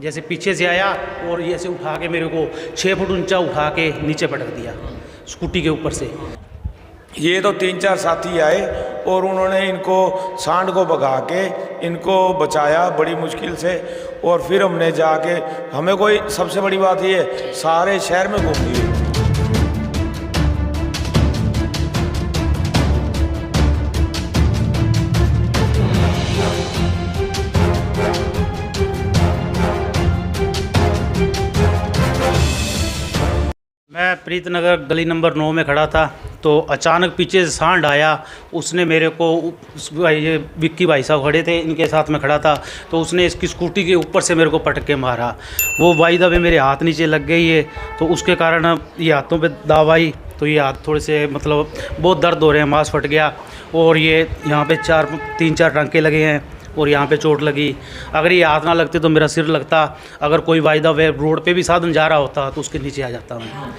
जैसे पीछे से आया और ये ऐसे उठा के मेरे को 6 फुट ऊंचा उठा के नीचे पटक दिया स्कूटी के ऊपर से। ये तो 3-4 साथी आए और उन्होंने इनको सांड को भगा के इनको बचाया बड़ी मुश्किल से। और फिर हमने जाके, हमें कोई सबसे बड़ी बात ये सारे शहर में घूम लिए। मैं प्रीतनगर गली नंबर 9 में खड़ा था तो अचानक पीछे से सांड आया। उसने मेरे को, ये विक्की भाई साहब खड़े थे, इनके साथ में खड़ा था, तो उसने इसकी स्कूटी के ऊपर से मेरे को पटक के मारा। वो बाई दबे मेरे हाथ नीचे लग गई है, तो उसके कारण ये हाथों पे दाव आई, तो ये हाथ थोड़े से मतलब बहुत दर्द हो रहे हैं, मांस फट गया और ये यहाँ पे 3-4 टांके लगे हैं और यहाँ पे चोट लगी। अगर ये हाथ ना लगते तो मेरा सिर लगता। अगर कोई वायदा वे रोड पे भी साधन जा रहा होता तो उसके नीचे आ जाता मैं।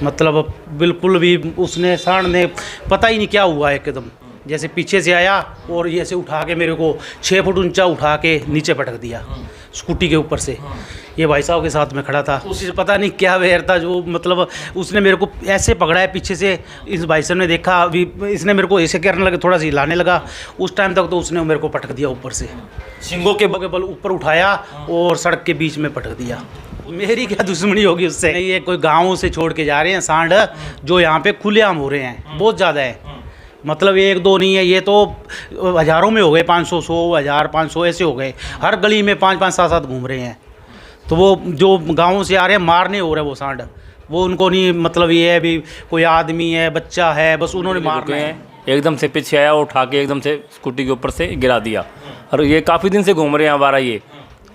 मतलब बिल्कुल भी उसने, सांड ने पता ही नहीं क्या हुआ, एकदम जैसे पीछे से आया और ये ऐसे उठा के मेरे को 6 फुट ऊंचा उठा के नीचे पटक दिया स्कूटी के ऊपर से। ये भाई साहब के साथ में खड़ा था, उसी पता नहीं क्या वेर था जो मतलब उसने मेरे को ऐसे पकड़ा है पीछे से। इस भाई साहब ने देखा, अभी इसने मेरे को ऐसे करने लगे, थोड़ा सा हिलाने लगा, उस टाइम तक तो उसने मेरे को पटक दिया ऊपर से, सिंगों के बल ऊपर उठाया और सड़क के बीच में पटक दिया। मेरी क्या दुश्मनी होगी उससे। ये कोई गाँव से छोड़ के जा रहे हैं सांड, जो यहाँ पे खुलेआम हो रहे हैं, बहुत ज़्यादा है। मतलब 1-2 नहीं है, ये तो हज़ारों में हो गए, 500, 100, 1000, 500 ऐसे हो गए। हर गली में 5-5, 7-7 घूम रहे हैं। तो वो जो गाँव से आ रहे हैं मारने हो रहे हैं वो सांड, वो उनको नहीं मतलब ये है भी कोई आदमी है, बच्चा है, बस उन्होंने मारना है। एकदम से पीछे आया, उठा के एकदम से स्कूटी के ऊपर से गिरा दिया। और ये काफ़ी दिन से घूम रहे हैं हमारा, ये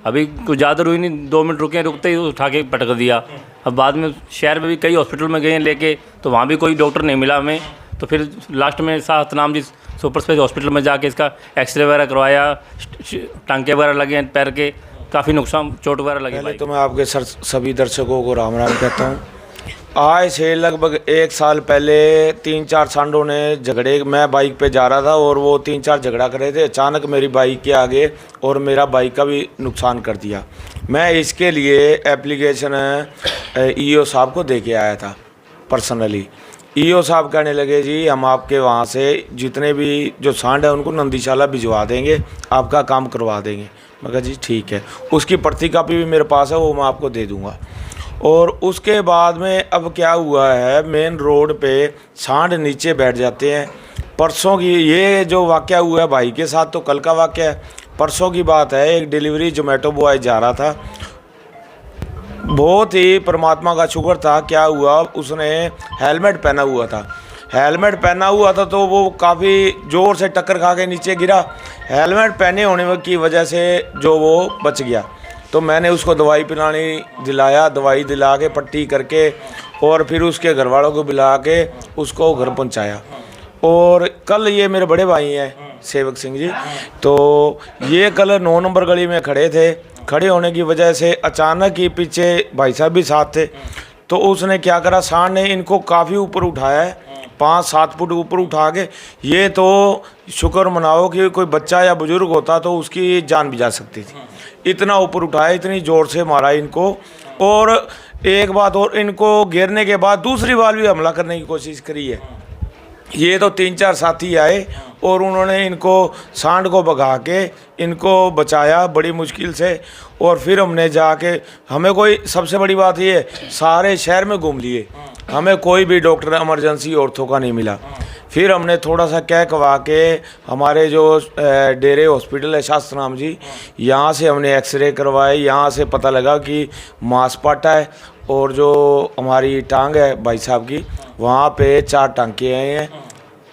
अभी कुछ ज़्यादा हुई नहीं, 2 मिनट रुकते ही उठा के पटक दिया। अब बाद में शहर में भी कई हॉस्पिटल में गए हैं लेके, तो वहाँ भी कोई डॉक्टर नहीं मिला हमें। तो फिर लास्ट में Satnam ji super special hospital में जाके इसका एक्सरे वगैरह करवाया, टांके वगैरह लगे हैं पैर के, काफ़ी नुकसान, चोट वगैरह लगे। पहले तो मैं आपके सभी दर्शकों को राम राम कहता हूँ। आज से लगभग 1 साल पहले 3-4 सांडों ने झगड़े, मैं बाइक पे जा रहा था और वो 3-4 झगड़ा कर रहे थे। अचानक मेरी बाइक के आगे और मेरा बाइक का भी नुकसान कर दिया। मैं इसके लिए एप्लीकेशन ईओ साहब को दे के आया था पर्सनली। ईओ साहब कहने लगे जी हम आपके वहाँ से जितने भी जो सांड है उनको नंदीशाला भिजवा देंगे, आपका काम करवा देंगे। मैं कहा जी ठीक है। उसकी प्रति कापी भी मेरे पास है, वो मैं आपको दे दूँगा। और उसके बाद में अब क्या हुआ है, मेन रोड पे सांड नीचे बैठ जाते हैं। परसों की ये जो वाक़या हुआ है भाई के साथ, तो कल का वाक़या है, परसों की बात है। एक डिलीवरी जोमेटो बॉय जा रहा था, बहुत ही परमात्मा का शुक्र था, क्या हुआ उसने हेलमेट पहना हुआ था। हेलमेट पहना हुआ था तो वो काफ़ी ज़ोर से टक्कर खा के नीचे गिरा। हेलमेट पहने होने की वजह से जो वो बच गया। तो मैंने उसको दवाई पिलानी दिलाया, दवाई दिला के पट्टी करके और फिर उसके घर वालों को बुला के उसको घर पहुंचाया। और कल ये मेरे बड़े भाई हैं सेवक सिंह जी, तो ये कल 9 नंबर गली में खड़े थे। खड़े होने की वजह से अचानक ही पीछे भाई साहब भी साथ थे, तो उसने क्या करा, सांड ने इनको काफ़ी ऊपर उठाया है, 5-7 फुट ऊपर उठा के। ये तो शुक्र मनाओ कि कोई बच्चा या बुजुर्ग होता तो उसकी जान भी जा सकती थी। इतना ऊपर उठाया, इतनी ज़ोर से मारा इनको। और एक बात और, इनको गिरने के बाद दूसरी बार भी हमला करने की कोशिश करी है। ये तो 3-4 साथी आए और उन्होंने इनको सांड को भगा के इनको बचाया बड़ी मुश्किल से। और फिर हमने जाके, हमें कोई सबसे बड़ी बात ये सारे शहर में घूम लिए, हमें कोई भी डॉक्टर इमरजेंसी ऑर्थो का नहीं मिला। फिर हमने थोड़ा सा कह कवा के हमारे जो डेरे हॉस्पिटल है शास्त्रनाम जी, यहाँ से हमने एक्सरे करवाए। यहाँ से पता लगा कि मांसपाटा है और जो हमारी टांग है भाई साहब की, वहाँ पे 4 टांके आए हैं।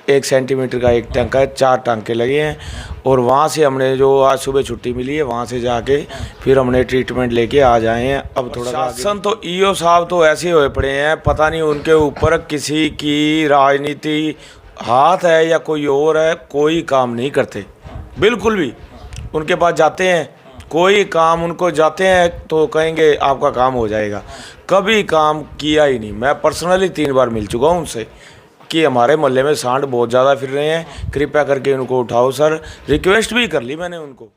1 सेंटीमीटर का एक टांका है, 4 टांके लगे हैं। और वहाँ से हमने जो आज सुबह छुट्टी मिली है, वहाँ से जाके फिर हमने ट्रीटमेंट लेके आ जाए हैं। अब थोड़ा शासन तो ईओ साहब तो ऐसे हुए पड़े हैं, पता नहीं उनके ऊपर किसी की राजनीति हाथ है या कोई और है, कोई काम नहीं करते बिल्कुल भी। उनके पास जाते हैं, कोई काम उनको जाते हैं तो कहेंगे आपका काम हो जाएगा, कभी काम किया ही नहीं। मैं पर्सनली 3 बार मिल चुका हूँ उनसे कि हमारे मोहल्ले में सांड बहुत ज़्यादा फिर रहे हैं, कृपया करके उनको उठाओ सर। रिक्वेस्ट भी कर ली मैंने उनको।